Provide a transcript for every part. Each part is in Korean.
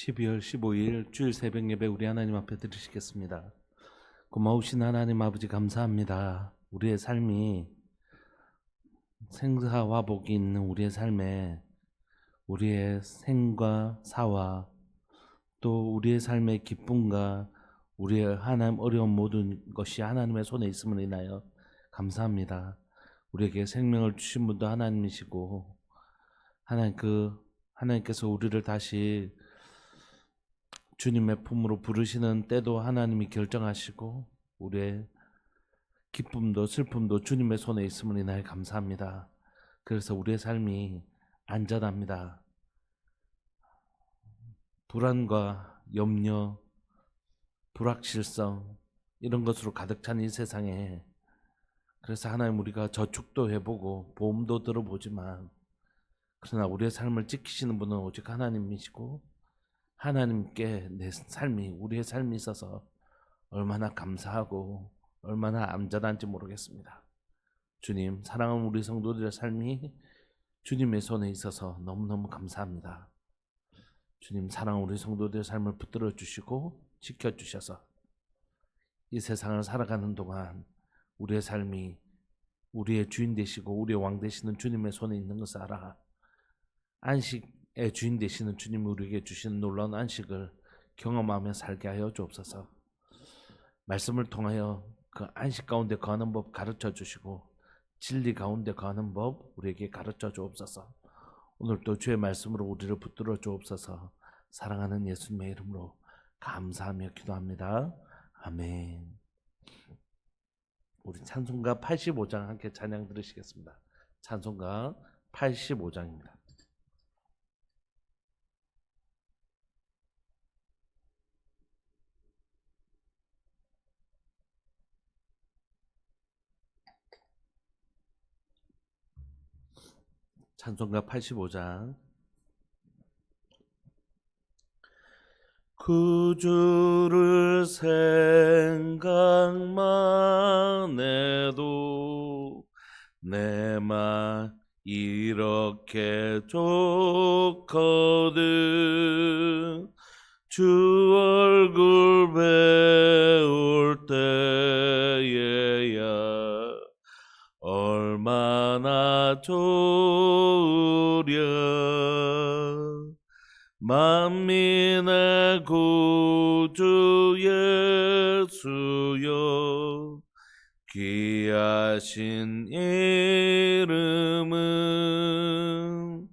12월 15일 주일 새벽 예배 우리 하나님 앞에 드리시겠습니다. 고마우신 하나님 아버지 감사합니다. 우리의 삶이 생사화복이 있는 우리의 삶에 우리의 생과 사와 또 우리의 삶의 기쁨과 우리의 하나님 어려운 모든 것이 하나님의 손에 있음을 인하여 감사합니다. 우리에게 생명을 주신 분도 하나님이시고 하나님께서 우리를 다시 주님의 품으로 부르시는 때도 하나님이 결정하시고 우리의 기쁨도 슬픔도 주님의 손에 있음을 인하여 감사합니다. 그래서 우리의 삶이 안전합니다. 불안과 염려, 불확실성 이런 것으로 가득 찬 이 세상에 그래서 하나님 우리가 저축도 해보고 보험도 들어보지만 그러나 우리의 삶을 지키시는 분은 오직 하나님이시고 하나님께 내 삶이 우리의 삶이 있어서 얼마나 감사하고 얼마나 안전한지 모르겠습니다. 주님 사랑하는 우리 성도들의 삶이 주님의 손에 있어서 너무너무 감사합니다. 주님 사랑하는 우리 성도들의 삶을 붙들어 주시고 지켜주셔서 이 세상을 살아가는 동안 우리의 삶이 우리의 주인 되시고 우리의 왕 되시는 주님의 손에 있는 것을 알아 안식의 주인 되시는 주님이 우리에게 주시는 놀라운 안식을 경험하며 살게 하여 주옵소서. 말씀을 통하여 그 안식 가운데 거하는 법 가르쳐 주시고 진리 가운데 거하는 법 우리에게 가르쳐 주옵소서. 오늘도 주의 말씀으로 우리를 붙들어 주옵소서. 사랑하는 예수님의 이름으로 감사하며 기도합니다. 아멘. 우리 찬송가 85장 함께 찬양 들으시겠습니다. 찬송가 85장입니다. 찬송가 85장. 구주를 생각만 해도 내 맘 이렇게 좋거든. 주 얼굴 배울 때에야 얼마나 좋으랴. 만민의 구주 예수여 귀하신 이름은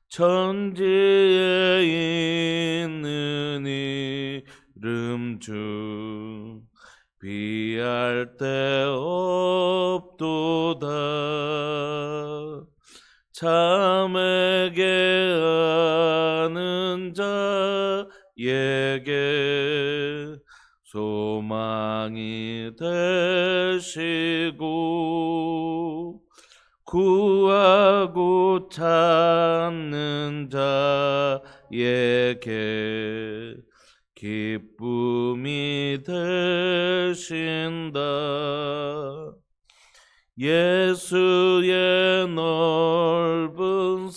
천지에 있는 이름 중 비할 데 없도다. 참에게 아는 자에게 소망이 되시고 구하고 찾는 자에게 기쁨이 되신다. 예수의 넓은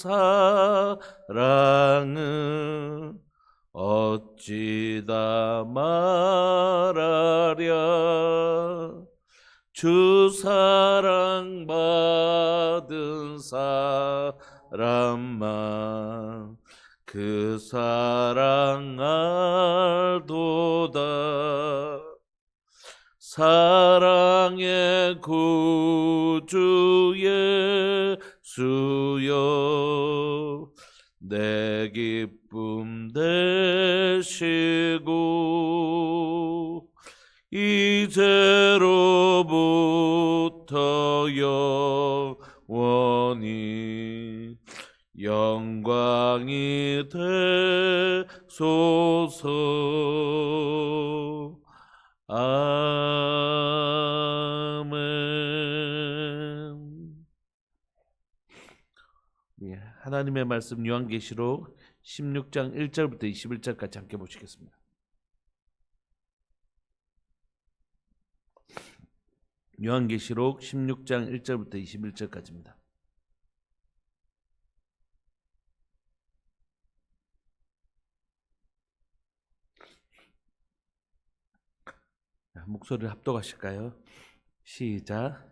사랑을 어찌 다 말하랴. 주 사랑 받은 사람만 그 사랑 알도다. 사랑의 구주 예수여 내 기쁨 되시고 이제로부터 영원히 영광이 되소서. 아멘. 하나님의 말씀 요한계시록 16장 1절부터 21절까지 함께 보시겠습니다. 요한계시록 16장 1절부터 21절까지입니다. 목소리를 합독하실까요? 시작.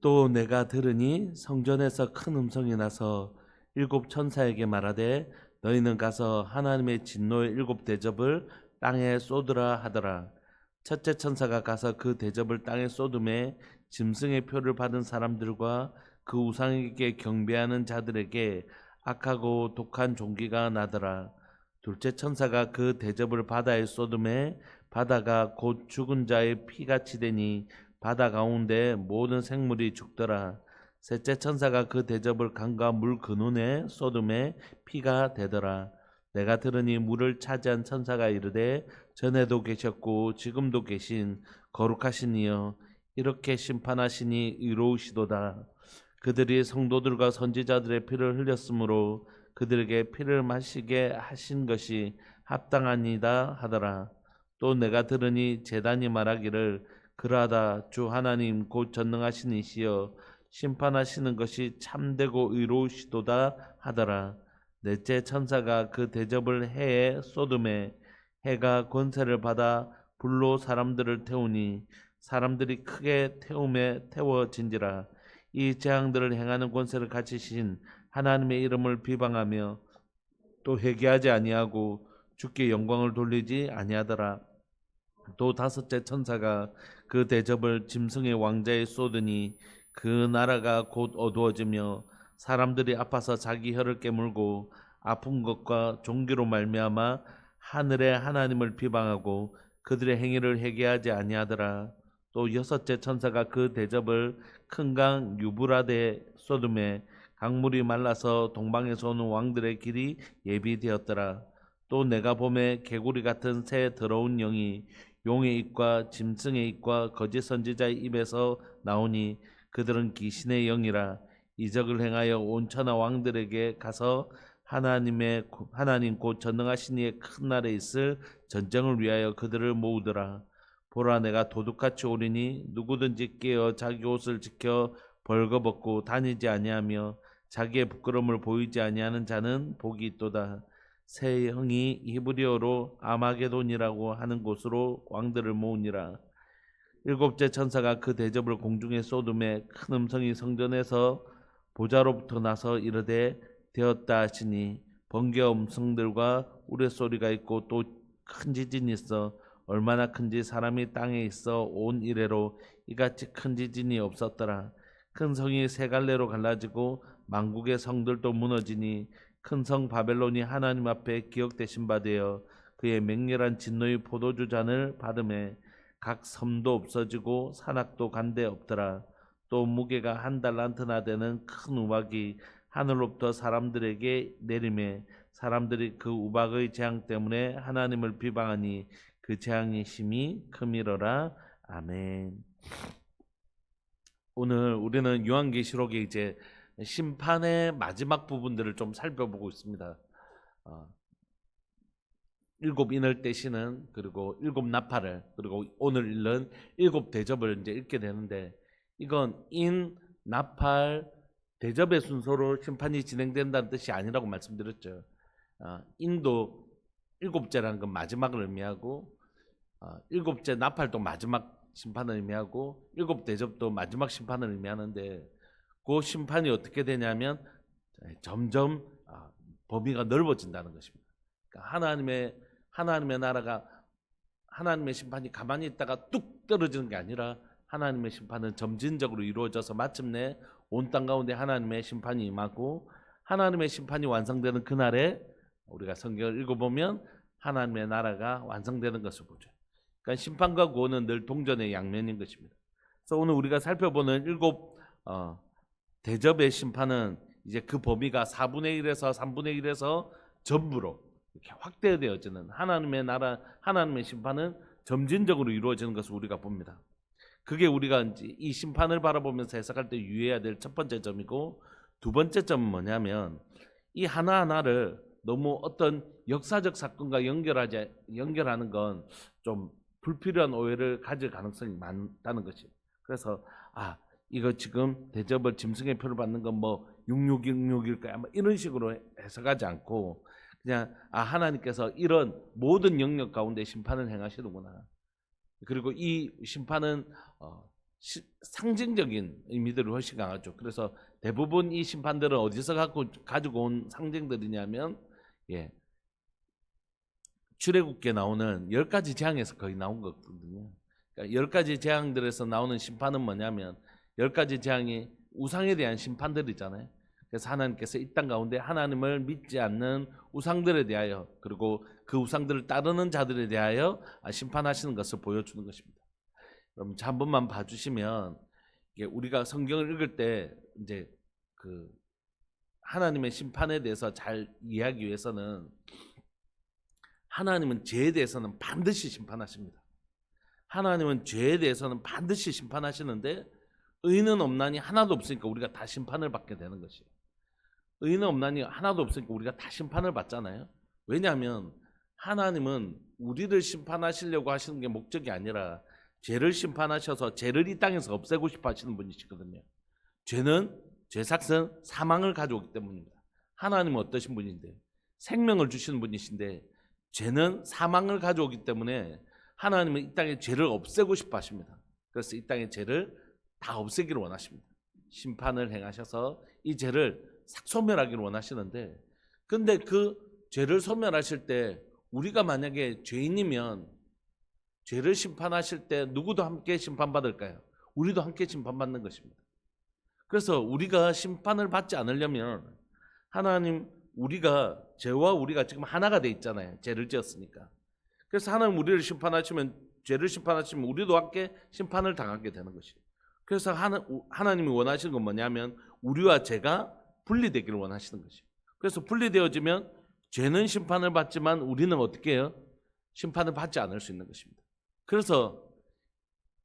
또 내가 들으니 성전에서 큰 음성이 나서 일곱 천사에게 말하되 너희는 가서 하나님의 진노의 일곱 대접을 땅에 쏟으라 하더라. 첫째 천사가 가서 그 대접을 땅에 쏟음에 짐승의 표를 받은 사람들과 그 우상에게 경배하는 자들에게 악하고 독한 종기가 나더라. 둘째 천사가 그 대접을 바다에 쏟음에 바다가 곧 죽은 자의 피같이 되니 바다 가운데 모든 생물이 죽더라. 셋째 천사가 그 대접을 강과 물 근원에 쏟음에 피가 되더라. 내가 들으니 물을 차지한 천사가 이르되 전에도 계셨고 지금도 계신 거룩하신 이여 이렇게 심판하시니 의로우시도다. 그들이 성도들과 선지자들의 피를 흘렸으므로 그들에게 피를 마시게 하신 것이 합당하니다 하더라. 또 내가 들으니 제단이 말하기를 그러하다 주 하나님 곧 전능하신 이시여 심판하시는 것이 참되고 의로우시도다 하더라. 넷째 천사가 그 대접을 해에 쏟음에 해가 권세를 받아 불로 사람들을 태우니 사람들이 크게 태움에 태워진지라. 이 재앙들을 행하는 권세를 가지신 하나님의 이름을 비방하며 또 회개하지 아니하고 주께 영광을 돌리지 아니하더라. 또 다섯째 천사가 그 대접을 짐승의 왕자에 쏟으니 그 나라가 곧 어두워지며 사람들이 아파서 자기 혀를 깨물고 아픈 것과 종기로 말미암아 하늘의 하나님을 비방하고 그들의 행위를 회개하지 아니하더라. 또 여섯째 천사가 그 대접을 큰 강 유브라데 쏟음에 강물이 말라서 동방에서 오는 왕들의 길이 예비되었더라. 또 내가 보매 개구리 같은 새 더러운 영이 용의 입과 짐승의 입과 거짓 선지자의 입에서 나오니 그들은 귀신의 영이라. 이적을 행하여 온 천하 왕들에게 가서 하나님 곧 전능하신 이의 큰 날에 있을 전쟁을 위하여 그들을 모으더라. 보라 내가 도둑같이 오리니 누구든지 깨어 자기 옷을 지켜 벌거벗고 다니지 아니하며 자기의 부끄러움을 보이지 아니하는 자는 복이 있도다. 새 형이 히브리어로 아마게돈이라고 하는 곳으로 왕들을 모으니라. 일곱째 천사가 그 대접을 공중에 쏟음에 큰 음성이 성전에서 보좌로부터 나서 이르되 되었다 하시니 번개 음성들과 우레소리가 있고 또 큰 지진이 있어 얼마나 큰지 사람이 땅에 있어 온 이래로 이같이 큰 지진이 없었더라. 큰 성이 세 갈래로 갈라지고 만국의 성들도 무너지니 큰 성 바벨론이 하나님 앞에 기억되신 바 되어 그의 맹렬한 진노의 포도주 잔을 받음에 각 섬도 없어지고 산악도 간데 없더라. 또 무게가 한 달란트나 되는 큰 우박이 하늘로부터 사람들에게 내림에 사람들이 그 우박의 재앙 때문에 하나님을 비방하니 그 재앙이 심히 크미러라. 아멘. 오늘 우리는 요한계시록의 이제 심판의 마지막 부분들을 좀 살펴보고 있습니다. 일곱 인을 떼시는 그리고 일곱 나팔을 그리고 오늘 읽는 일곱 대접을 이제 읽게 되는데 이건 인, 나팔, 대접의 순서로 심판이 진행된다는 뜻이 아니라고 말씀드렸죠. 인도 일곱째라는 건 마지막을 의미하고 일곱째 나팔도 마지막 심판을 의미하고 일곱 대접도 마지막 심판을 의미하는데 그 심판이 어떻게 되냐면 점점 범위가 넓어진다는 것입니다. 그러니까 하나님의 나라가 하나님의 심판이 가만히 있다가 뚝 떨어지는 게 아니라 하나님의 심판은 점진적으로 이루어져서 마침내 온 땅 가운데 하나님의 심판이 임하고 하나님의 심판이 완성되는 그날에 우리가 성경을 읽어보면 하나님의 나라가 완성되는 것을 보죠. 그러니까 심판과 구원은 늘 동전의 양면인 것입니다. 그래서 오늘 우리가 살펴보는 일곱 대접의 심판은 이제 그 범위가 4분의 1에서 3분의 1에서 전부로 이렇게 확대되어지는 하나님의 나라, 하나님의 심판은 점진적으로 이루어지는 것을 우리가 봅니다. 그게 우리가 이제 이 심판을 바라보면서 해석할 때 유의해야 될 첫 번째 점이고 두 번째 점은 뭐냐면 이 하나하나를 너무 어떤 역사적 사건과 연결하는 건 좀 불필요한 오해를 가질 가능성이 많다는 것이에요. 그래서 이거 지금 대접을 짐승의 표를 받는 건 뭐 6666일까요? 뭐 이런 식으로 해석하지 않고 그냥 하나님께서 이런 모든 영역 가운데 심판을 행하시는구나. 그리고 이 심판은 상징적인 의미들이 훨씬 강하죠. 그래서 대부분 이 심판들은 어디서 가지고 온 상징들이냐면 출애굽기에 나오는 10가지 재앙에서 거의 나온 거거든요. 그러니까 10가지 재앙들에서 나오는 심판은 뭐냐면 10가지 재앙이 우상에 대한 심판들이잖아요. 그래서 하나님께서 이 땅 가운데 하나님을 믿지 않는 우상들에 대하여 그리고 그 우상들을 따르는 자들에 대하여 심판하시는 것을 보여주는 것입니다. 그럼 한 번만 봐주시면 우리가 성경을 읽을 때 이제 그 하나님의 심판에 대해서 잘 이해하기 위해서는 하나님은 죄에 대해서는 반드시 심판하십니다. 하나님은 죄에 대해서는 반드시 심판하시는데 의인은 없나니 하나도 없으니까 우리가 다 심판을 받게 되는 것이에요. 의인은 없나니 하나도 없으니까 우리가 다 심판을 받잖아요. 왜냐하면 하나님은 우리를 심판하시려고 하시는 게 목적이 아니라 죄를 심판하셔서 죄를 이 땅에서 없애고 싶어 하시는 분이시거든요. 죄삭은 사망을 가져오기 때문입니다. 하나님은 어떠신 분인데 생명을 주시는 분이신데 죄는 사망을 가져오기 때문에 하나님은 이 땅에 죄를 없애고 싶어 하십니다. 그래서 이 땅의 죄를 다 없애기를 원하십니다. 심판을 행하셔서 이 죄를 싹 소멸하기를 원하시는데 근데 그 죄를 소멸하실 때 우리가 만약에 죄인이면 죄를 심판하실 때 누구도 함께 심판받을까요? 우리도 함께 심판받는 것입니다. 그래서 우리가 심판을 받지 않으려면 하나님 우리가 죄와 우리가 지금 하나가 돼 있잖아요. 죄를 지었으니까. 그래서 하나님 우리를 심판하시면 죄를 심판하시면 우리도 함께 심판을 당하게 되는 것이에요. 그래서 하나님이 원하시는 건 뭐냐면 우리와 죄가 분리되기를 원하시는 것이에요. 그래서 분리되어지면 죄는 심판을 받지만 우리는 어떻게 해요? 심판을 받지 않을 수 있는 것입니다. 그래서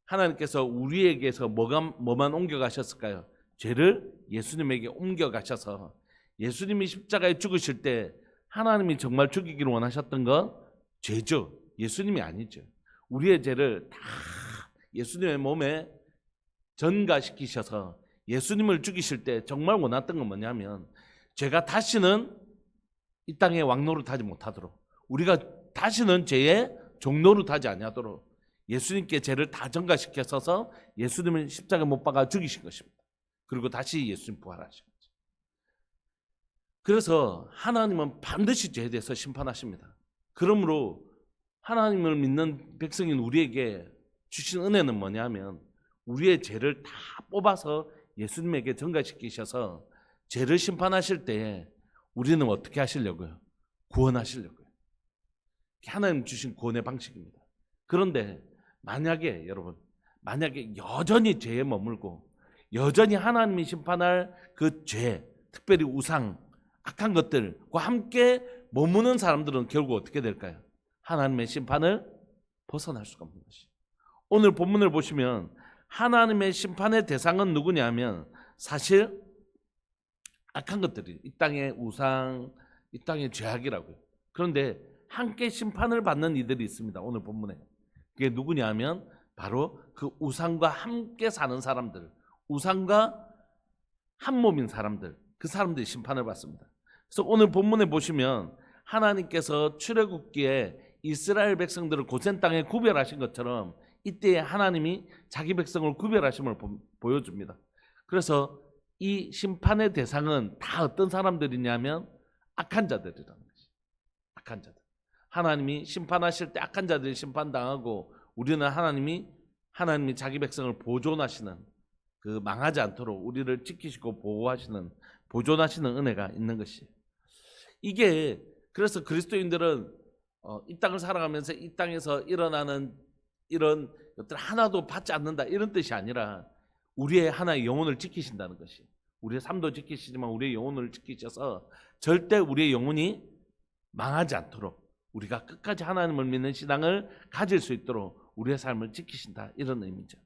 하나님께서 우리에게서 뭐만 옮겨가셨을까요? 죄를 예수님에게 옮겨가셔서 예수님이 십자가에 죽으실 때 하나님이 정말 죽이기를 원하셨던 건 죄죠. 예수님이 아니죠. 우리의 죄를 다 예수님의 몸에 전가시키셔서 예수님을 죽이실 때 정말 원했던 건 뭐냐면 죄가 다시는 이 땅에 왕노릇하지 못하도록 우리가 다시는 죄의 종노릇하지 아니하도록 예수님께 죄를 다 전가시켜서 예수님을 십자가에 못 박아 죽이신 것입니다. 그리고 다시 예수님 부활하신 거죠. 그래서 하나님은 반드시 죄에 대해서 심판하십니다. 그러므로 하나님을 믿는 백성인 우리에게 주신 은혜는 뭐냐면 우리의 죄를 다 뽑아서 예수님에게 전가시키셔서 죄를 심판하실 때 우리는 어떻게 하시려고요? 구원하시려고요. 하나님 주신 구원의 방식입니다. 그런데 만약에 여러분 여전히 죄에 머물고 여전히 하나님이 심판할 그 죄, 특별히 우상, 악한 것들과 함께 머무는 사람들은 결국 어떻게 될까요? 하나님의 심판을 벗어날 수가 없는 것이죠. 오늘 본문을 보시면 하나님의 심판의 대상은 누구냐면 사실 악한 것들이 이 땅의 우상, 이 땅의 죄악이라고요. 그런데 함께 심판을 받는 이들이 있습니다. 오늘 본문에. 그게 누구냐면 바로 그 우상과 함께 사는 사람들, 우상과 한 몸인 사람들, 그 사람들이 심판을 받습니다. 그래서 오늘 본문에 보시면 하나님께서 출애굽기에 이스라엘 백성들을 고센 땅에 구별하신 것처럼 이때 하나님이 자기 백성을 구별하심을 보여줍니다. 그래서 이 심판의 대상은 다 어떤 사람들이냐면 악한 자들이라는 것이죠. 악한 자들. 하나님이 심판하실 때 악한 자들이 심판당하고 우리는 하나님이 자기 백성을 보존하시는 그 망하지 않도록 우리를 지키시고 보존하시는 은혜가 있는 것이에요. 이게 그래서 그리스도인들은 이 땅을 살아가면서 이 땅에서 일어나는 이런 것들 하나도 받지 않는다 이런 뜻이 아니라 우리의 하나의 영혼을 지키신다는 것이 우리의 삶도 지키시지만 우리의 영혼을 지키셔서 절대 우리의 영혼이 망하지 않도록 우리가 끝까지 하나님을 믿는 신앙을 가질 수 있도록 우리의 삶을 지키신다 이런 의미죠.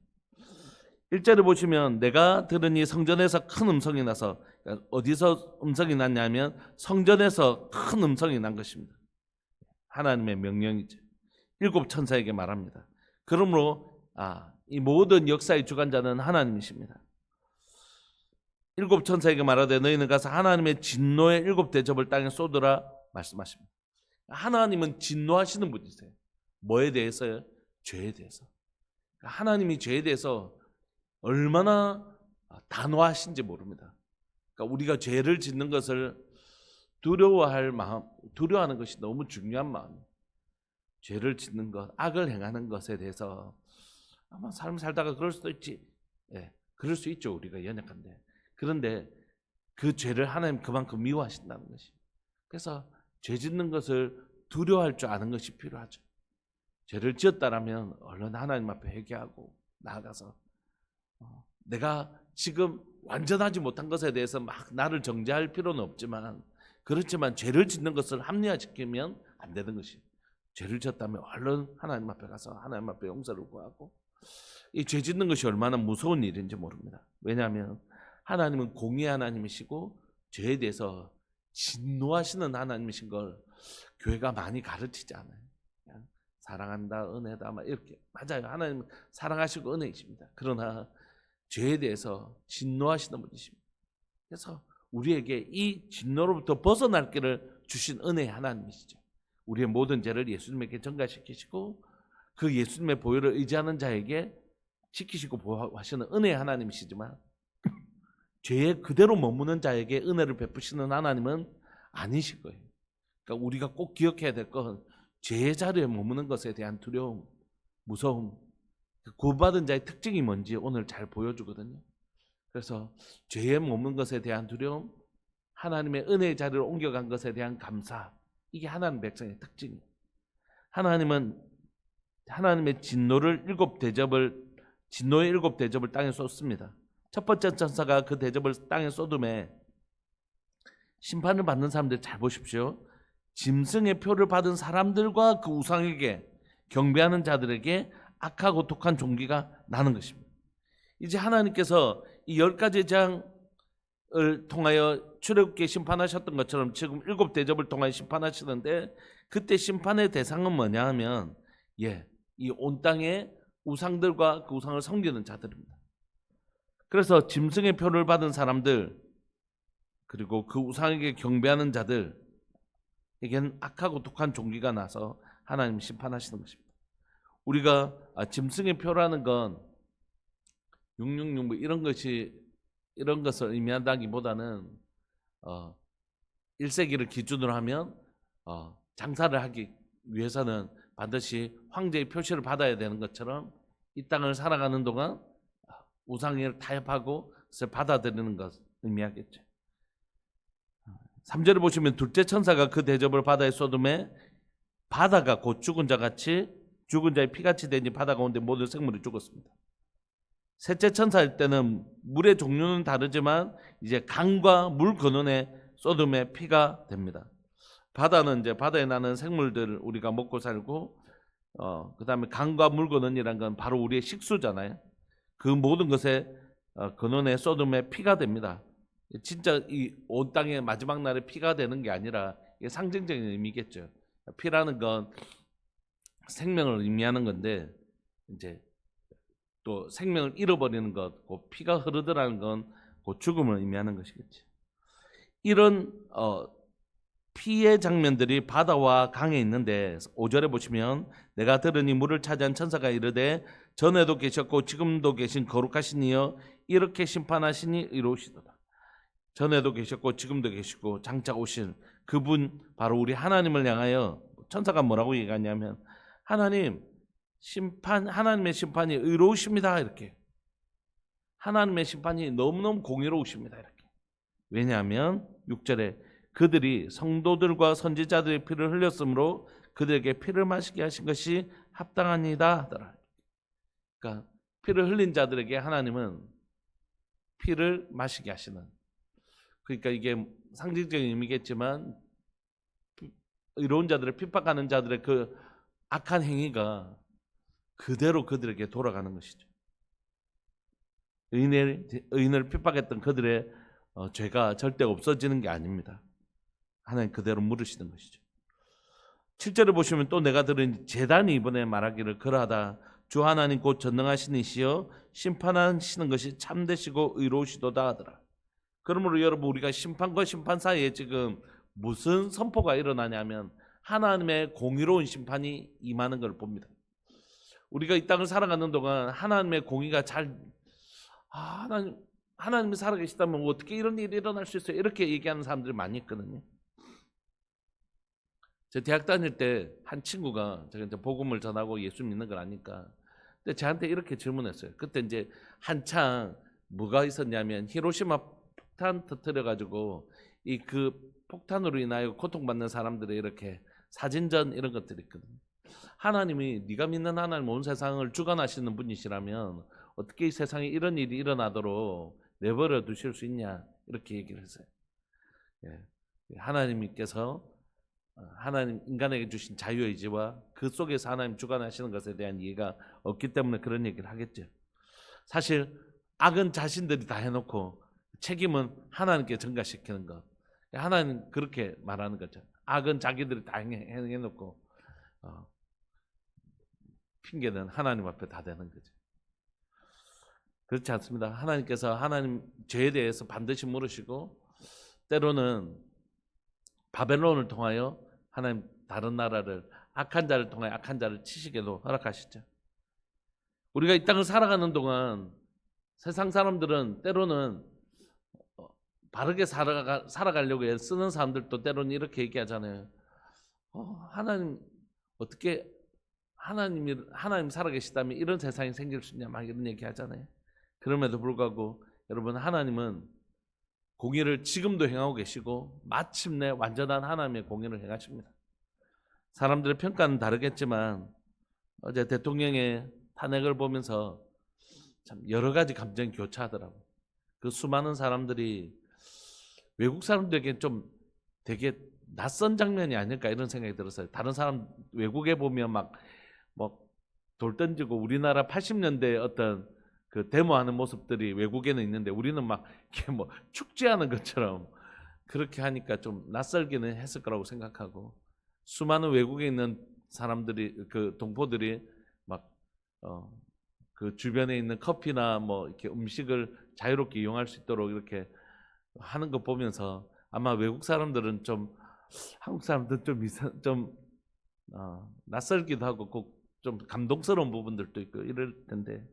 1절에 보시면 내가 들으니 성전에서 큰 음성이 나서 어디서 음성이 났냐면 성전에서 큰 음성이 난 것입니다. 하나님의 명령이죠. 7 천사에게 말합니다. 그러므로 이 모든 역사의 주관자는 하나님이십니다. 7 천사에게 말하되 너희는 가서 하나님의 진노의 7 대접을 땅에 쏟으라 말씀하십니다. 하나님은 진노하시는 분이세요. 뭐에 대해서요? 죄에 대해서. 하나님이 죄에 대해서 얼마나 단호하신지 모릅니다. 그러니까 우리가 죄를 짓는 것을 두려워할 마음, 두려워하는 것이 너무 중요한 마음. 죄를 짓는 것, 악을 행하는 것에 대해서 아마 삶 살다가 그럴 수도 있지. 예, 그럴 수 있죠. 우리가 연약한데. 그런데 그 죄를 하나님 그만큼 미워하신다는 것이. 그래서 죄 짓는 것을 두려워할 줄 아는 것이 필요하죠. 죄를 지었다라면 얼른 하나님 앞에 회개하고 나아가서 내가 지금 완전하지 못한 것에 대해서 막 나를 정죄할 필요는 없지만, 그렇지만 죄를 짓는 것을 합리화시키면 안 되는 것이. 죄를 지었다면 얼른 하나님 앞에 가서 하나님 앞에 용서를 구하고, 이 죄 짓는 것이 얼마나 무서운 일인지 모릅니다. 왜냐하면 하나님은 공의 하나님이시고 죄에 대해서 진노하시는 하나님이신 걸 교회가 많이 가르치지 않아요. 그냥 사랑한다, 은혜다, 막 이렇게. 맞아요. 하나님은 사랑하시고 은혜이십니다. 그러나 죄에 대해서 진노하시는 분이십니다. 그래서 우리에게 이 진노로부터 벗어날 길을 주신 은혜의 하나님이시죠. 우리의 모든 죄를 예수님에게 전가시키시고 그 예수님의 보혈을 의지하는 자에게 지키시고 보호하시는 은혜의 하나님이시지만, 죄에 그대로 머무는 자에게 은혜를 베푸시는 하나님은 아니실 거예요. 그러니까 우리가 꼭 기억해야 될 건 죄의 자리에 머무는 것에 대한 두려움, 무서움, 구원받은 자의 특징이 뭔지 오늘 잘 보여주거든요. 그래서 죄에 머무는 것에 대한 두려움, 하나님의 은혜의 자리를 옮겨간 것에 대한 감사, 이게 하나님 백성의 특징이에요. 하나님은 하나님의 진노의 일곱 대접을 땅에 쏟습니다. 첫 번째 천사가 그 대접을 땅에 쏟음에 심판을 받는 사람들 잘 보십시오. 짐승의 표를 받은 사람들과 그 우상에게 경배하는 자들에게 악하고 독한 종기가 나는 것입니다. 이제 하나님께서 이 10가지 재앙을 통하여 출애굽기에 심판하셨던 것처럼 지금 7 대접을 통하여 심판하시는데, 그때 심판의 대상은 뭐냐 하면 이 온 땅의 우상들과 그 우상을 섬기는 자들입니다. 그래서 짐승의 표를 받은 사람들, 그리고 그 우상에게 경배하는 자들에게는 악하고 독한 종기가 나서 하나님 심판하시는 것입니다. 우리가 짐승의 표라는 건 666 뭐 이런 것을 의미한다기보다는 1세기를 기준으로 하면 장사를 하기 위해서는 반드시 황제의 표시를 받아야 되는 것처럼 이 땅을 살아가는 동안 우상을 타협하고 그것을 받아들이는 것을 의미하겠죠. 3절을 보시면 둘째 천사가 그 대접을 바다에 쏟음에 바다가 곧 죽은 자같이, 죽은 자의 피같이 되니 바다 가운데 모든 생물이 죽었습니다. 셋째 천사일 때는 물의 종류는 다르지만 이제 강과 물 근원에 쏟음에 피가 됩니다. 바다는 이제 바다에 나는 생물들을 우리가 먹고 살고, 그다음에 강과 물 근원이란 건 바로 우리의 식수잖아요. 그 모든 것에 근원에 쏟음에 피가 됩니다. 진짜 이 온 땅의 마지막 날에 피가 되는 게 아니라 이게 상징적인 의미겠죠. 피라는 건 생명을 의미하는 건데, 이제 또 생명을 잃어버리는 것, 그 피가 흐르더라는 건 그 죽음을 의미하는 것이겠죠. 이런 피의 장면들이 바다와 강에 있는데 5절에 보시면 내가 들으니 물을 차지한 천사가 이르되 전에도 계셨고 지금도 계신 거룩하신 이여 이렇게 심판하시니 이로우시도다. 전에도 계셨고 지금도 계시고 장차 오실 그분 바로 우리 하나님을 향하여 천사가 뭐라고 얘기하냐면 하나님의 심판이 의로우십니다. 이렇게 하나님의 심판이 너무너무 공의로우십니다. 이렇게. 왜냐하면 6절에 그들이 성도들과 선지자들의 피를 흘렸으므로 그들에게 피를 마시게 하신 것이 합당하니다 하더라. 그러니까 피를 흘린 자들에게 하나님은 피를 마시게 하시는, 그러니까 이게 상징적인 의미겠지만 의로운 자들을 핍박하는 자들의 그 악한 행위가 그대로 그들에게 돌아가는 것이죠. 의인을 핍박했던 그들의 죄가 절대 없어지는 게 아닙니다. 하나님 그대로 물으시는 것이죠. 7절을 보시면 또 내가 들은 제단이 이번에 말하기를 그러하다 주 하나님 곧 전능하신 이시여 심판하시는 것이 참되시고 의로우시도다 하더라. 그러므로 여러분 우리가 심판과 심판 사이에 지금 무슨 선포가 일어나냐면 하나님의 공의로운 심판이 임하는 걸 봅니다. 우리가 이 땅을 살아가는 동안 하나님의 공의가 하나님이 살아계시다면 어떻게 이런 일이 일어날 수 있어요? 이렇게 얘기하는 사람들이 많이 있거든요. 제 대학 다닐 때 한 친구가 제가 이제 복음을 전하고 예수 믿는 걸 아니까 근데 저한테 이렇게 질문했어요. 그때 이제 한창 뭐가 있었냐면 히로시마 폭탄 터뜨려 가지고 이 그 폭탄으로 인하여 고통받는 사람들의 이렇게 사진전 이런 것들이 있거든요. 하나님이 네가 믿는 하나님 온 세상을 주관하시는 분이시라면 어떻게 이 세상에 이런 일이 일어나도록 내버려 두실 수 있냐 이렇게 얘기를 했어요. 하나님께서 하나님 인간에게 주신 자유의지와 그 속에서 하나님 주관하시는 것에 대한 이해가 없기 때문에 그런 얘기를 하겠죠. 사실 악은 자신들이 다 해놓고 책임은 하나님께 전가시키는 것. 하나님 그렇게 말하는 거죠. 악은 자기들이 다 해놓고 핑계는 하나님 앞에 다 대는 거죠. 그렇지 않습니다. 하나님께서 하나님 죄에 대해서 반드시 물으시고 때로는 바벨론을 통하여 하나님 다른 나라를 악한 자를 통하여 악한 자를 치시게도 허락하시죠. 우리가 이 땅을 살아가는 동안 세상 사람들은 때로는 바르게 살아가려고 애쓰는 사람들도 때로는 이렇게 얘기하잖아요. 하나님 어떻게 하나님 살아계시다면 이런 세상이 생길 수 있냐 막 이런 얘기하잖아요. 그럼에도 불구하고 여러분 하나님은 공의를 지금도 행하고 계시고 마침내 완전한 하나님의 공의를 행하십니다. 사람들의 평가는 다르겠지만 어제 대통령의 탄핵을 보면서 참 여러 가지 감정이 교차하더라고요. 그 수많은 사람들이 외국 사람들에게 좀 되게 낯선 장면이 아닐까 이런 생각이 들었어요. 다른 사람 외국에 보면 막 돌 던지고 우리나라 80년대 어떤 그 데모하는 모습들이 외국에는 있는데 우리는 막 이렇게 축제하는 것처럼 그렇게 하니까 좀 낯설기는 했을 거라고 생각하고 수많은 외국에 있는 사람들이 그 동포들이 막 그 주변에 있는 커피나 이렇게 음식을 자유롭게 이용할 수 있도록 이렇게 하는 거 보면서 아마 외국 사람들은 좀 한국 사람들 좀 낯설기도 하고 꼭 좀 감동스러운 부분들도 있고 이럴 텐데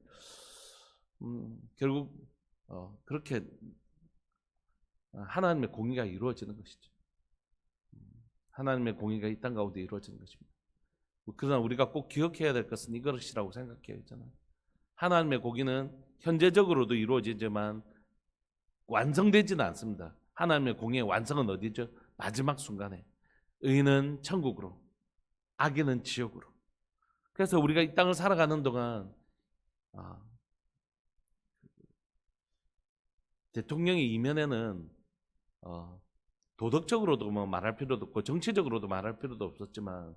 결국 그렇게 하나님의 공의가 이루어지는 것이죠. 하나님의 공의가 이 땅 가운데 이루어지는 것입니다. 그러나 우리가 꼭 기억해야 될 것은 이것이라고 생각해요. 있잖아요. 하나님의 공의는 현재적으로도 이루어지지만 완성되지는 않습니다. 하나님의 공의의 완성은 어디죠? 마지막 순간에 의인은 천국으로 악인은 지옥으로. 그래서 우리가 이 땅을 살아가는 동안 대통령의 이면에는 도덕적으로도 말할 필요도 없고 정치적으로도 말할 필요도 없었지만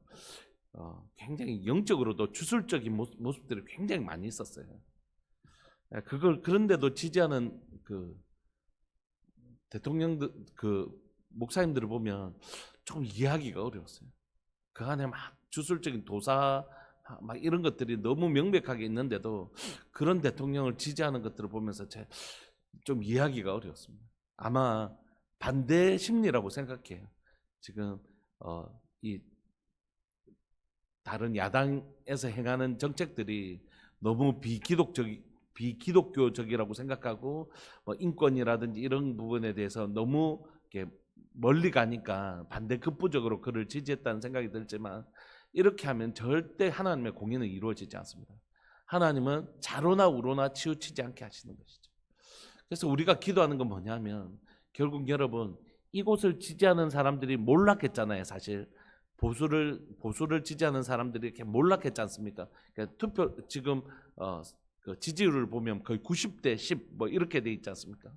굉장히 영적으로도 주술적인 모습들이 굉장히 많이 있었어요. 그런데도 지지하는 그 대통령들 그 목사님들을 보면 조금 이해하기가 어려웠어요. 그 안에 막 주술적인 도사 막 이런 것들이 너무 명백하게 있는데도 그런 대통령을 지지하는 것들을 보면서 좀 이해하기가 어려웠습니다. 아마 반대 심리라고 생각해요. 지금 이 다른 야당에서 행하는 정책들이 너무 비기독교적이라고 생각하고 인권이라든지 이런 부분에 대해서 너무 이렇게 멀리 가니까 반대급부적으로 그를 지지했다는 생각이 들지만 이렇게 하면 절대 하나님의 공의는 이루어지지 않습니다. 하나님은 자로나 우로나 치우치지 않게 하시는 것이죠. 그래서 우리가 기도하는 건 뭐냐면 결국 여러분 이곳을 지지하는 사람들이 몰락했잖아요. 사실 보수를 지지하는 사람들이 이렇게 몰락했지 않습니까? 그러니까 투표 지금 그 지지율을 보면 거의 90대 10 이렇게 돼 있지 않습니까?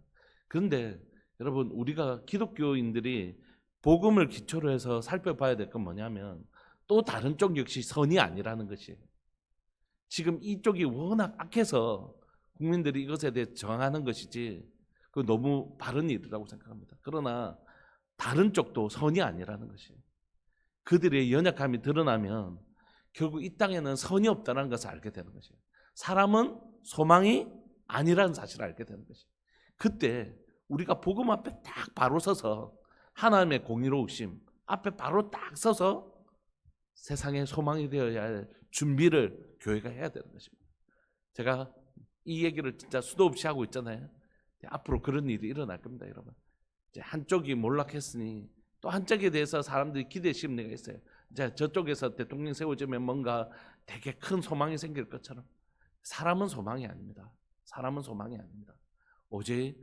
그런데 여러분 우리가 기독교인들이 복음을 기초로 해서 살펴봐야 될 건 뭐냐면 또 다른 쪽 역시 선이 아니라는 것이에요. 지금 이쪽이 워낙 악해서 국민들이 이것에 대해 저항하는 것이지 그 너무 바른 일이라고 생각합니다. 그러나 다른 쪽도 선이 아니라는 것이에요. 그들의 연약함이 드러나면 결국 이 땅에는 선이 없다는 것을 알게 되는 것이에요. 사람은 소망이 아니라는 사실을 알게 되는 것이에요. 그때 우리가 복음 앞에 딱 바로 서서 하나님의 공의로우심 앞에 바로 딱 서서 세상의 소망이 되어야 할 준비를 교회가 해야 되는 것입니다. 제가 이 얘기를 진짜 수도 없이 하고 있잖아요. 앞으로 그런 일이 일어날 겁니다, 여러분. 이제 한쪽이 몰락했으니 또 한쪽에 대해서 사람들이 기대 심리가 있어요. 이제 저쪽에서 대통령 세워지면 뭔가 되게 큰 소망이 생길 것처럼. 사람은 소망이 아닙니다. 사람은 소망이 아닙니다. 오직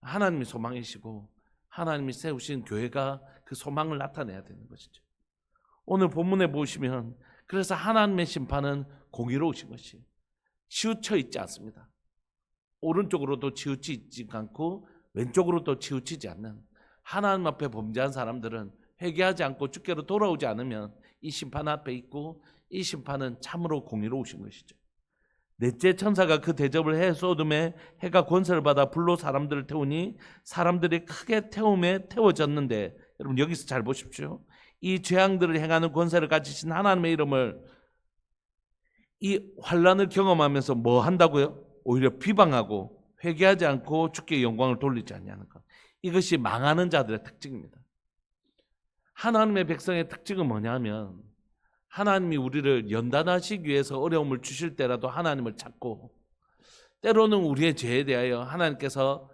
하나님이 소망이시고 하나님이 세우신 교회가 그 소망을 나타내야 되는 것이죠. 오늘 본문에 보시면 그래서 하나님의 심판은 공의로우신 것이 치우쳐 있지 않습니다. 오른쪽으로도 치우치지 않고 왼쪽으로도 치우치지 않는, 하나님 앞에 범죄한 사람들은 회개하지 않고 주께로 돌아오지 않으면 이 심판 앞에 있고, 이 심판은 참으로 공의로우신 것이죠. 넷째 천사가 그 대접을 해 소돔에 해가 권세를 받아 불로 사람들을 태우니 사람들이 크게 태움에 태워졌는데, 여러분 여기서 잘 보십시오. 이 재앙들을 행하는 권세를 가지신 하나님의 이름을, 이 환란을 경험하면서 뭐 한다고요? 오히려 비방하고 회개하지 않고 주께 영광을 돌리지 않냐는 것. 이것이 망하는 자들의 특징입니다. 하나님의 백성의 특징은 뭐냐면, 하나님이 우리를 연단하시기 위해서 어려움을 주실 때라도 하나님을 찾고, 때로는 우리의 죄에 대하여 하나님께서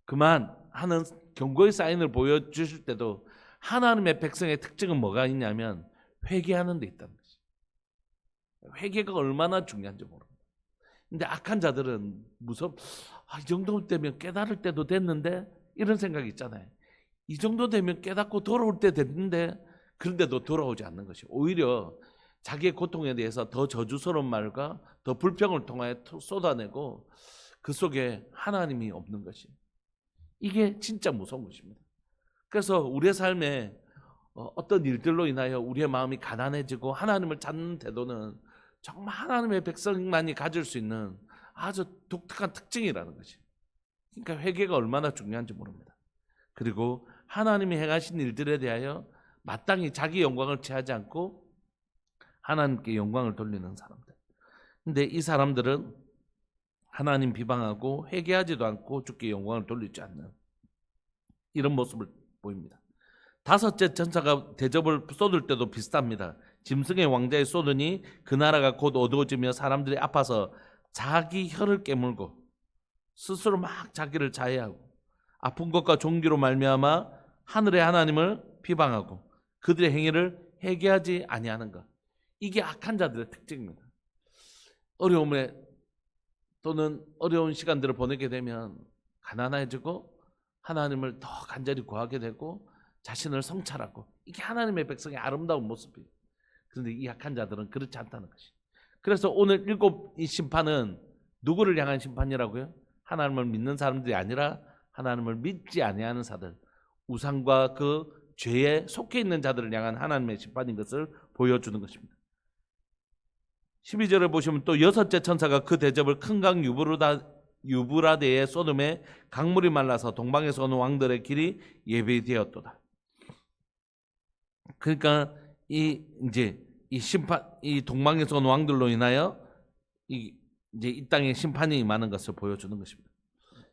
그만하는 경고의 사인을 보여주실 때도 하나님의 백성의 특징은 뭐가 있냐면 회개하는 데 있다는 것이. 회개가 얼마나 중요한지 모릅니다. 근데 악한 자들은 이 정도 되면 깨달을 때도 됐는데, 이런 생각이 있잖아요. 이 정도 되면 깨닫고 돌아올 때 됐는데, 그런데도 돌아오지 않는 것이, 오히려 자기의 고통에 대해서 더 저주스러운 말과 더 불평을 통하여 쏟아내고 그 속에 하나님이 없는 것이, 이게 진짜 무서운 것입니다. 그래서 우리의 삶에 어떤 일들로 인하여 우리의 마음이 가난해지고 하나님을 찾는 태도는 정말 하나님의 백성만이 가질 수 있는 아주 독특한 특징이라는 것이. 그러니까 회개가 얼마나 중요한지 모릅니다. 그리고 하나님이 행하신 일들에 대하여 마땅히 자기 영광을 취하지 않고 하나님께 영광을 돌리는 사람들. 근데 이 사람들은 하나님 비방하고 회개하지도 않고 주께 영광을 돌리지 않는 이런 모습을 보입니다. 다섯째 천사가 대접을 쏟을 때도 비슷합니다. 짐승의 왕자에 쏟으니 그 나라가 곧 어두워지며 사람들이 아파서 자기 혀를 깨물고 스스로 막 자기를 자해하고 아픈 것과 종기로 말미암아 하늘의 하나님을 비방하고 그들의 행위를 회개하지 아니하는 것. 이게 악한 자들의 특징입니다. 어려움에 또는 어려운 시간들을 보내게 되면 가난해지고 하나님을 더 간절히 구하게 되고 자신을 성찰하고, 이게 하나님의 백성의 아름다운 모습이에요. 그런데 이 악한 자들은 그렇지 않다는 것이. 그래서 오늘 일곱 이 심판은 누구를 향한 심판이라고요? 하나님을 믿는 사람들이 아니라 하나님을 믿지 아니하는 자들, 우상과 그 죄에 속해 있는 자들을 향한 하나님의 심판인 것을 보여주는 것입니다. 12절을 보시면 또 여섯째 천사가 그 대접을 큰 강 유브라데의 소돔에 강물이 말라서 동방에서 오는 왕들의 길이 예비되었도다. 그러니까 이 동방에서 오는 왕들로 인하여 이 땅에 심판이 임하는 것을 보여주는 것입니다.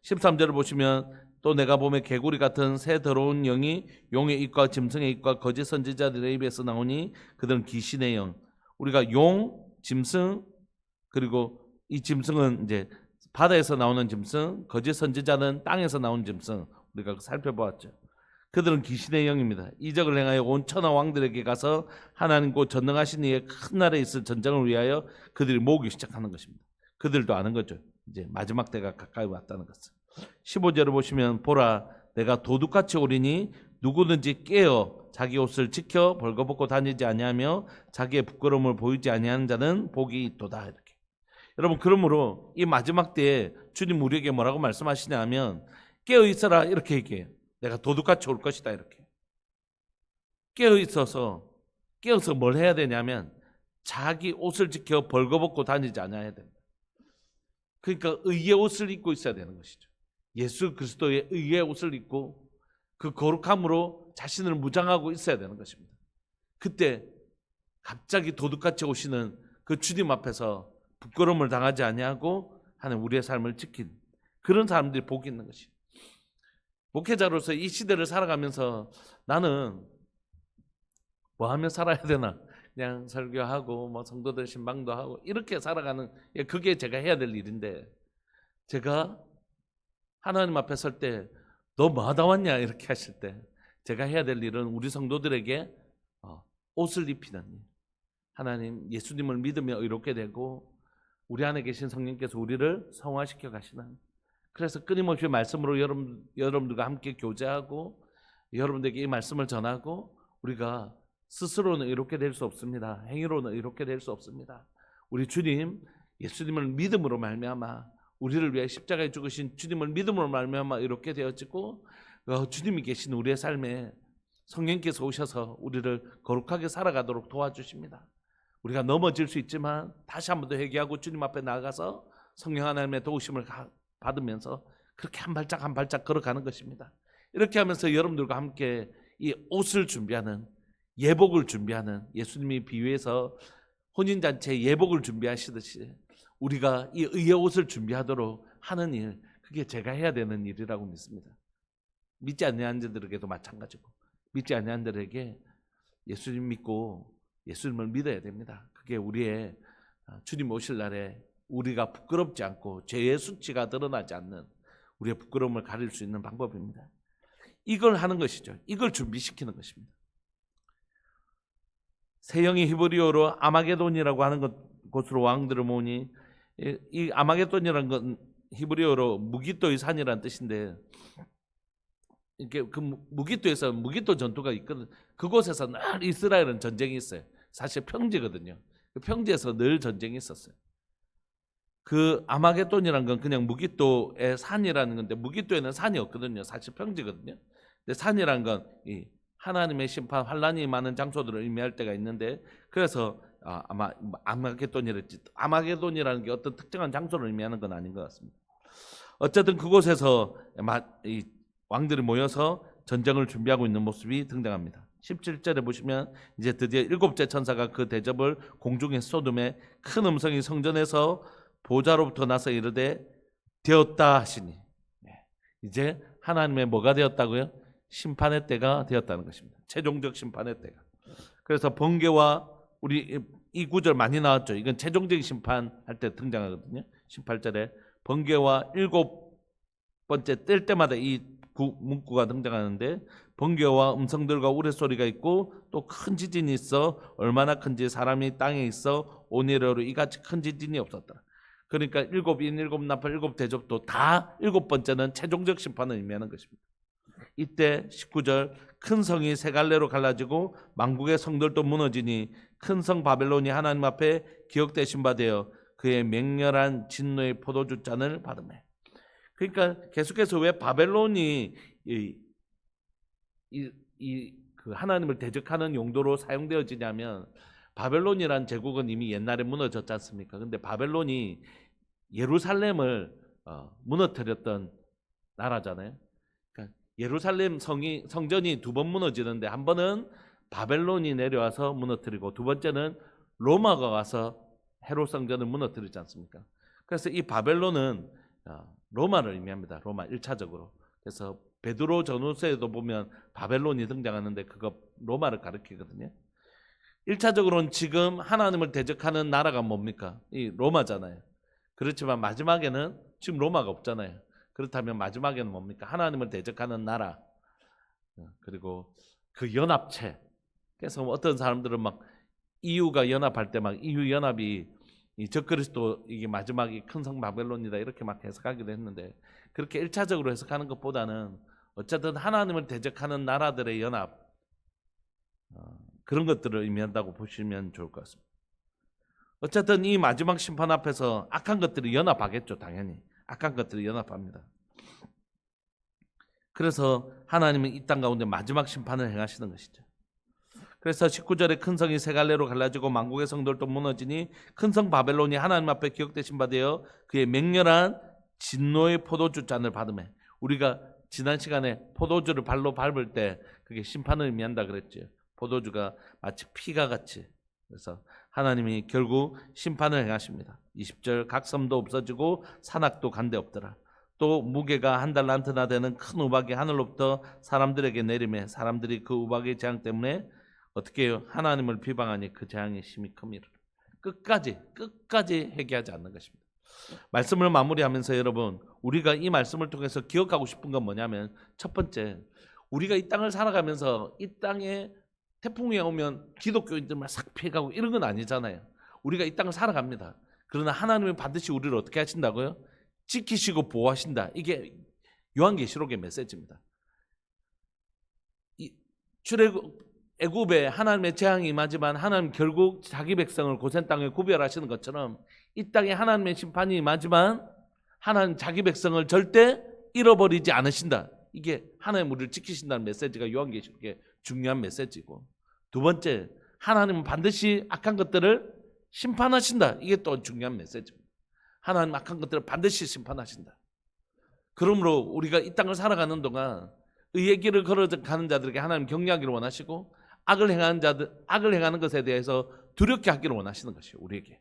13절을 보시면 또 내가 보매 개구리 같은 새 더러운 영이 용의 입과 짐승의 입과 거짓 선지자들의 입에서 나오니 그들은 귀신의 영. 우리가 용, 짐승, 그리고 이 짐승은 이제 바다에서 나오는 짐승, 거짓 선지자는 땅에서 나오는 짐승, 우리가 살펴보았죠. 그들은 귀신의 영입니다. 이적을 행하여 온 천하 왕들에게 가서 하나님 곧 전능하신 이의 큰 나라에 있을 전쟁을 위하여 그들이 모으기 시작하는 것입니다. 그들도 아는 거죠. 이제 마지막 때가 가까이 왔다는 것을. 15절을 보시면 보라 내가 도둑같이 오리니 누구든지 깨어 자기 옷을 지켜 벌거벗고 다니지 아니하며 자기의 부끄러움을 보이지 아니하는 자는 복이 있도다. 이렇게. 여러분, 그러므로 이 마지막 때에 주님 우리에게 뭐라고 말씀하시냐 하면 깨어 있어라 이렇게 얘기해요. 내가 도둑같이 올 것이다 이렇게. 깨어서 뭘 해야 되냐면 자기 옷을 지켜 벌거벗고 다니지 않아야 됩니다. 그러니까 의의 옷을 입고 있어야 되는 것이죠. 예수 그리스도의 의의 옷을 입고 그 거룩함으로 자신을 무장하고 있어야 되는 것입니다. 그때 갑자기 도둑같이 오시는 그 주님 앞에서 부끄러움을 당하지 아니하고 하는 우리의 삶을 지킨 그런 사람들이 복이 있는 것이에요. 목회자로서 이 시대를 살아가면서 나는 뭐 하며 살아야 되나 그냥 설교하고 뭐 성도들 신방도 하고 이렇게 살아가는, 그게 제가 해야 될 일인데, 제가 하나님 앞에 설 때 너 뭐 하다 왔냐 이렇게 하실 때 제가 해야 될 일은 우리 성도들에게 옷을 입히는 일. 하나님 예수님을 믿으며 의롭게 되고 우리 안에 계신 성령께서 우리를 성화시켜 가시는, 그래서 끊임없이 말씀으로 여러분들과 함께 교제하고 여러분들에게 이 말씀을 전하고, 우리가 스스로는 의롭게 될 수 없습니다. 행위로는 의롭게 될 수 없습니다. 우리 주님 예수님을 믿음으로 말미암아, 우리를 위해 십자가에 죽으신 주님을 믿음으로 말미암아 의롭게 되어지고, 주님이 계신 우리의 삶에 성령께서 오셔서 우리를 거룩하게 살아가도록 도와주십니다. 우리가 넘어질 수 있지만 다시 한 번 더 회개하고 주님 앞에 나아가서 성령 하나님의 도우심을 받으면서 그렇게 한 발짝 한 발짝 걸어가는 것입니다. 이렇게 하면서 여러분들과 함께 이 옷을 준비하는, 예복을 준비하는, 예수님이 비유해서 혼인잔치에 예복을 준비하시듯이 우리가 이 의의 옷을 준비하도록 하는 일, 그게 제가 해야 되는 일이라고 믿습니다. 믿지 않는 자들에게도 마찬가지고, 믿지 않는 자들에게 예수님 믿고 예수님을 믿어야 됩니다. 그게 우리의 주님 오실 날에 우리가 부끄럽지 않고 죄의 수치가 드러나지 않는 우리의 부끄러움을 가릴 수 있는 방법입니다. 이걸 하는 것이죠. 이걸 준비시키는 것입니다. 세형이 히브리어로 아마게돈이라고 하는 곳으로 왕들을 모으니, 이 아마게돈이라는 건 히브리어로 무기또의 산이라는 뜻인데, 이렇게 그 무기또에서 무기또 전투가 있거든. 그곳에서 늘 이스라엘은 전쟁이 있어요. 사실 평지거든요. 그 평지에서 늘 전쟁이 있었어요. 그 아마게돈이라는 건 그냥 무기또의 산이라는 건데, 무기또에는 산이 없거든요. 사실 평지거든요. 근데 산이라는 건 이 하나님의 심판, 환란이 많은 장소들을 의미할 때가 있는데, 그래서 아마 아마게돈이랬지. 아마게돈이라는 게 어떤 특정한 장소를 의미하는 건 아닌 것 같습니다. 어쨌든 그곳에서 이 왕들이 모여서 전쟁을 준비하고 있는 모습이 등장합니다. 17절에 보시면 이제 드디어 일곱째 천사가 그 대접을 공중에 쏟음에 큰 음성이 성전에서 보좌로부터 나서 이르되 되었다 하시니, 이제 하나님의 뭐가 되었다고요? 심판의 때가 되었다는 것입니다. 최종적 심판의 때가. 그래서 번개와, 우리 이 구절 많이 나왔죠. 이건 최종적인 심판할 때 등장하거든요. 18절에 번개와 일곱 번째 뜰 때마다 이 문구가 등장하는데, 번개와 음성들과 우레소리가 있고 또 큰 지진이 있어 얼마나 큰지 사람이 땅에 있어 오늘으로 이같이 큰 지진이 없었다. 그러니까 일곱인, 일곱 나팔, 일곱 대접도 다 일곱 번째는 최종적 심판을 의미하는 것입니다. 이때 19절 큰 성이 세 갈래로 갈라지고 만국의 성들도 무너지니 큰 성 바벨론이 하나님 앞에 기억되신 바 되어 그의 맹렬한 진노의 포도주 잔을 받으매. 그러니까 계속해서 왜 바벨론이 그 하나님을 대적하는 용도로 사용되어지냐면, 바벨론이란 제국은 이미 옛날에 무너졌지 않습니까? 근데 바벨론이 예루살렘을 무너뜨렸던 나라잖아요. 그러니까 예루살렘 성전이 두 번 무너지는데, 한 번은 바벨론이 내려와서 무너뜨리고, 두 번째는 로마가 와서 헤롯 성전을 무너뜨리지 않습니까? 그래서 이 바벨론은 로마를 의미합니다. 로마 1차적으로. 그래서 베드로 전후서에도 보면 바벨론이 등장하는데 그거 로마를 가리키거든요. 1차적으로는 지금 하나님을 대적하는 나라가 뭡니까? 이 로마잖아요. 그렇지만 마지막에는 지금 로마가 없잖아요. 그렇다면 마지막에는 뭡니까? 하나님을 대적하는 나라. 그리고 그 연합체. 그래서 어떤 사람들은 막 EU가 연합할 때 막 EU 연합이 이 적그리스도 이게 마지막이 큰 성 바벨론이다 이렇게 막 해석하기도 했는데, 그렇게 1차적으로 해석하는 것보다는 어쨌든 하나님을 대적하는 나라들의 연합, 그런 것들을 의미한다고 보시면 좋을 것 같습니다. 어쨌든 이 마지막 심판 앞에서 악한 것들이 연합하겠죠. 당연히 악한 것들이 연합합니다. 그래서 하나님은 이 땅 가운데 마지막 심판을 행하시는 것이죠. 그래서 19절에 큰 성이 세 갈래로 갈라지고 만국의 성들도 무너지니 큰 성 바벨론이 하나님 앞에 기억되신 바 되어 그의 맹렬한 진노의 포도주 잔을 받으매. 우리가 지난 시간에 포도주를 발로 밟을 때 그게 심판을 의미한다 그랬죠. 포도주가 마치 피가 같이. 그래서 하나님이 결국 심판을 행하십니다. 20절 각 섬도 없어지고 산악도 간데 없더라. 또 무게가 한 달란트나 되는 큰 우박이 하늘로부터 사람들에게 내리매 사람들이 그 우박의 재앙 때문에 어떻게 해요? 하나님을 비방하니 그 재앙이 심히 큽니다. 끝까지 회개하지 않는 것입니다. 말씀을 마무리하면서 여러분, 우리가 이 말씀을 통해서 기억하고 싶은 건 뭐냐면, 첫 번째, 우리가 이 땅을 살아가면서 이 땅에 태풍이 오면 기독교인들만 싹 피해가고 이런 건 아니잖아요. 우리가 이 땅을 살아갑니다. 그러나 하나님은 반드시 우리를 어떻게 하신다고요? 지키시고 보호하신다. 이게 요한계시록의 메시지입니다. 애굽에 하나님의 재앙이 임하지만 하나님 결국 자기 백성을 고센 땅에 구별하시는 것처럼 이 땅에 하나님의 심판이 임하지만 하나님 자기 백성을 절대 잃어버리지 않으신다. 이게 하나님 우리를 지키신다는 메시지가 요한계시록의 중요한 메시지고, 두 번째, 하나님은 반드시 악한 것들을 심판하신다. 이게 또 중요한 메시지입니다. 하나님 악한 것들을 반드시 심판하신다. 그러므로 우리가 이 땅을 살아가는 동안 의의 길을 걸어가는 자들에게 하나님 격려하기를 원하시고, 악을 행하는 것에 대해서 두렵게 하기를 원하시는 것이에요. 우리에게.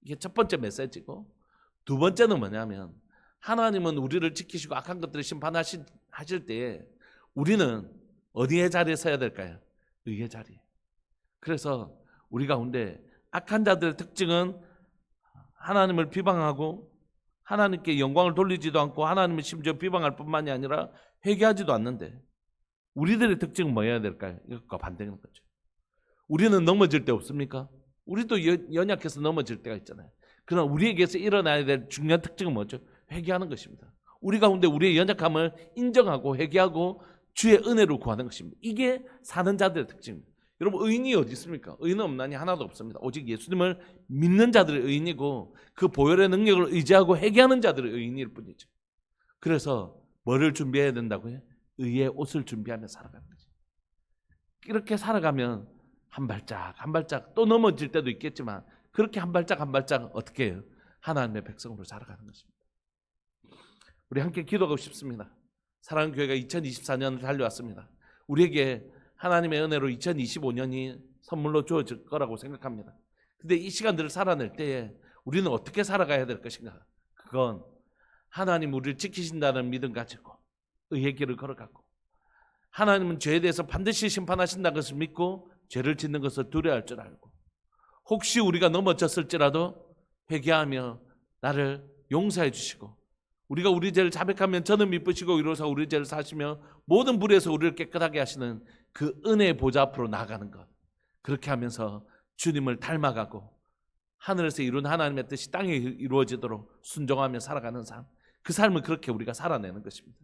이게 첫 번째 메시지고, 두 번째는 뭐냐면, 하나님은 우리를 지키시고 악한 것들을 심판하실 때에 우리는 어디의 자리에 서야 될까요? 의의 자리. 그래서 우리 가운데 악한 자들의 특징은 하나님을 비방하고 하나님께 영광을 돌리지도 않고 하나님을 심지어 비방할 뿐만이 아니라 회개하지도 않는데, 우리들의 특징은 뭐여야 될까요? 이것과 반대인 거죠. 우리는 넘어질 때 없습니까? 우리도 연약해서 넘어질 때가 있잖아요. 그러나 우리에게서 일어나야 될 중요한 특징은 뭐죠? 회개하는 것입니다. 우리 가운데 우리의 연약함을 인정하고 회개하고 주의 은혜를 구하는 것입니다. 이게 사는 자들의 특징입니다. 여러분, 의인이 어디 있습니까? 의인은 없나니 하나도 없습니다. 오직 예수님을 믿는 자들의 의인이고 그 보혈의 능력을 의지하고 회개하는 자들의 의인일 뿐이죠. 그래서 뭐를 준비해야 된다고요? 의의 옷을 준비하며 살아가는 거죠. 이렇게 살아가면 한 발짝 한 발짝 또 넘어질 때도 있겠지만, 그렇게 한 발짝 한 발짝 어떻게 해요? 하나님의 백성으로 살아가는 것입니다. 우리 함께 기도하고 싶습니다. 사랑하는 교회가 2024년을 달려왔습니다. 우리에게 하나님의 은혜로 2025년이 선물로 주어질 거라고 생각합니다. 근데 이 시간들을 살아낼 때에 우리는 어떻게 살아가야 될 것인가? 그건 하나님 우리를 지키신다는 믿음 가지고 의의 길을 걸어가고, 하나님은 죄에 대해서 반드시 심판하신다는 것을 믿고 죄를 짓는 것을 두려워할 줄 알고, 혹시 우리가 넘어졌을지라도 회개하며 나를 용서해 주시고, 우리가 우리 죄를 자백하면 저는 미쁘시고 이로써 우리 죄를 사시며 모든 불에서 우리를 깨끗하게 하시는 그 은혜의 보좌 앞으로 나아가는 것, 그렇게 하면서 주님을 닮아가고 하늘에서 이룬 하나님의 뜻이 땅에 이루어지도록 순종하며 살아가는 삶, 그 삶을 그렇게 우리가 살아내는 것입니다.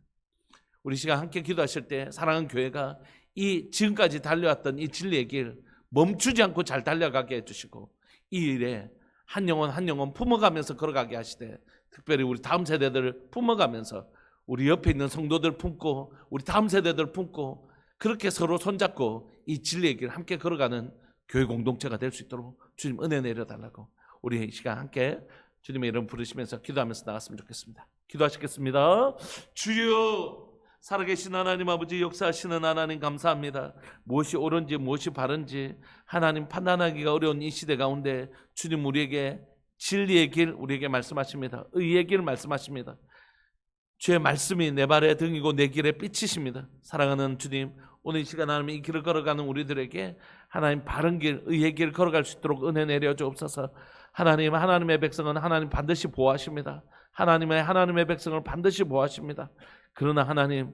우리 시간 함께 기도하실 때 사랑하는 교회가 이 지금까지 달려왔던 이 진리의 길 멈추지 않고 잘 달려가게 해주시고, 이 일에 한 영혼 한 영혼 품어가면서 걸어가게 하시되, 특별히 우리 다음 세대들을 품어가면서 우리 옆에 있는 성도들 품고 우리 다음 세대들 품고 그렇게 서로 손잡고 이 진리의 길 함께 걸어가는 교회 공동체가 될 수 있도록 주님 은혜 내려달라고, 우리 이 시간 함께 주님의 이름 부르시면서 기도하면서 나갔으면 좋겠습니다. 기도하시겠습니다. 주여, 살아계신 하나님 아버지, 역사하시는 하나님 감사합니다. 무엇이 옳은지 무엇이 바른지 하나님 판단하기가 어려운 이 시대 가운데 주님 우리에게 진리의 길 우리에게 말씀하십니다. 의의 길 말씀하십니다. 주의 말씀이 내 발의 등이고 내 길의 빛이십니다. 사랑하는 주님, 오늘 이 시간 하나님 이 길을 걸어가는 우리들에게 하나님 바른 길, 의의 길 걸어갈 수 있도록 은혜 내려 주옵소서. 하나님, 하나님의 백성은 하나님 반드시 보호하십니다. 하나님의 백성을 반드시 보호하십니다. 그러나 하나님,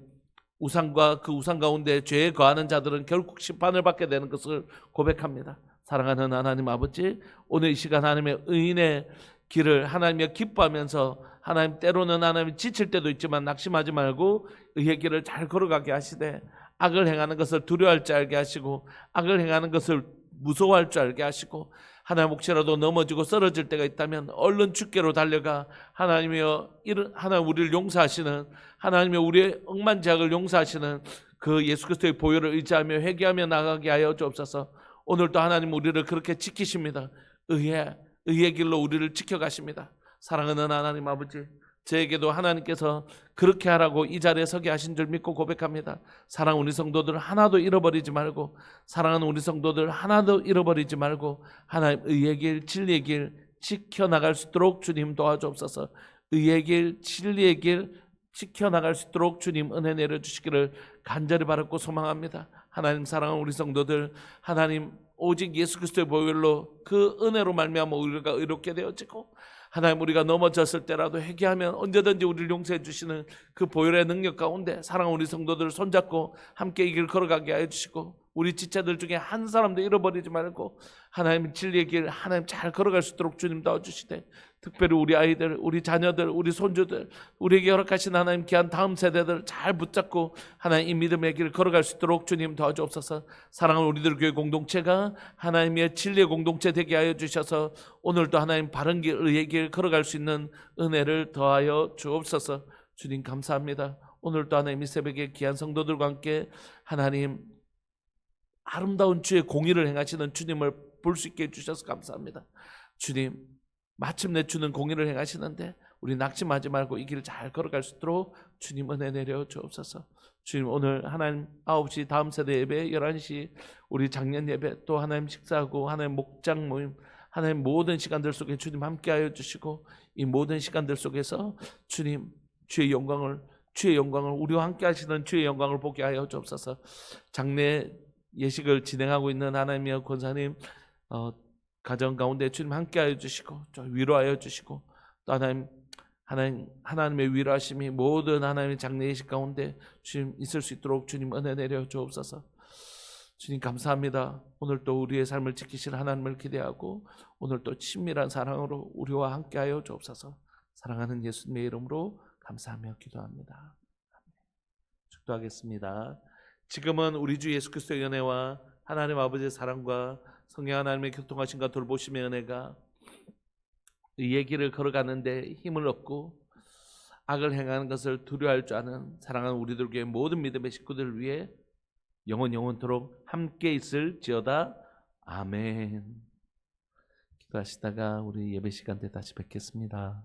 우상과 그 우상 가운데 죄에 거하는 자들은 결국 심판을 받게 되는 것을 고백합니다. 사랑하는 하나님 아버지, 오늘 이 시간 하나님의 의인의 길을 하나님이 기뻐하면서, 하나님 때로는 하나님 지칠 때도 있지만 낙심하지 말고 의의 길을 잘 걸어가게 하시되, 악을 행하는 것을 두려워할 줄 알게 하시고 악을 행하는 것을 무서워할 줄 알게 하시고, 하나님 혹시라도 넘어지고 쓰러질 때가 있다면 얼른 주께로 달려가 하나님이여, 하나님 우리를 용서하시는, 하나님이여 우리의 억만제약을 용서하시는 그 예수 그리스도의 보혈을 의지하며 회개하며 나가게 하여 주옵소서. 오늘도 하나님 우리를 그렇게 지키십니다. 의의 길로 우리를 지켜가십니다. 사랑하는 하나님 아버지, 저에게도 하나님께서 그렇게 하라고 이 자리에 서게 하신 줄 믿고 고백합니다. 사랑하는 우리 성도들 하나도 잃어버리지 말고, 사랑하는 우리 성도들 하나도 잃어버리지 말고 하나님 의의 길, 진리의 길 지켜나갈 수 있도록 주님 도와주옵소서. 의의 길, 진리의 길 지켜나갈 수 있도록 주님 은혜 내려주시기를 간절히 바라고 소망합니다. 하나님 사랑하는 우리 성도들, 하나님 오직 예수 그리스도의 보혈로 그 은혜로 말미암아 우리가 의롭게 되어지고, 하나님 우리가 넘어졌을 때라도 회개하면 언제든지 우리를 용서해 주시는 그 보혈의 능력 가운데 사랑하는 우리 성도들을 손잡고 함께 이 길 걸어가게 하여 주시고, 우리 지체들 중에 한 사람도 잃어버리지 말고 하나님 진리의 길 하나님 잘 걸어갈 수 있도록 주님 도와주시되, 특별히 우리 아이들, 우리 자녀들, 우리 손주들, 우리에게 허락하신 하나님 귀한 다음 세대들 잘 붙잡고 하나님 이 믿음의 길을 걸어갈 수 있도록 주님 도와주옵소서. 사랑하는 우리들 교회 공동체가 하나님의 진리의 공동체 되게 하여 주셔서 오늘도 하나님 바른 길, 의의 길 걸어갈 수 있는 은혜를 더하여 주옵소서. 주님 감사합니다. 오늘도 하나님 이 새벽에 귀한 성도들과 함께 하나님 아름다운 주의 공의를 행하시는 주님을 볼 수 있게 해주셔서 감사합니다. 주님, 마침내 주는 공의를 행하시는데 우리 낙심하지 말고 이 길을 잘 걸어갈 수 있도록 주님 은혜 내려 주옵소서. 주님, 오늘 하나님 9시 다음 세대 예배, 11시 우리 작년 예배, 또 하나님 식사하고 하나님 목장 모임, 하나님 모든 시간들 속에 주님 함께하여 주시고, 이 모든 시간들 속에서 주님 주의 영광을 우리와 함께 하시는 주의 영광을 보게 하여 주옵소서. 장례 예식을 진행하고 있는 하나님의 권사님 가정 가운데 주님 함께하여 주시고 위로하여 주시고, 또 하나님의 위로하심이 모든 하나님의 장례 예식 가운데 주님 있을 수 있도록 주님 은혜 내려 주옵소서. 주님 감사합니다. 오늘 또 우리의 삶을 지키실 하나님을 기대하고 오늘 또 친밀한 사랑으로 우리와 함께하여 주옵소서. 사랑하는 예수님의 이름으로 감사하며 기도합니다. 축도하겠습니다. 지금은 우리 주 예수 그리스도의 은혜와 하나님 아버지의 사랑과 성령 하나님의 교통하심과 돌보심의 은혜가 이 얘기를 걸어가는데 힘을 얻고 악을 행하는 것을 두려워할 줄 아는 사랑하는 우리들 교회 모든 믿음의 식구들을 위해 영원토록 함께 있을지어다. 아멘. 기도하시다가 우리 예배 시간 때 다시 뵙겠습니다.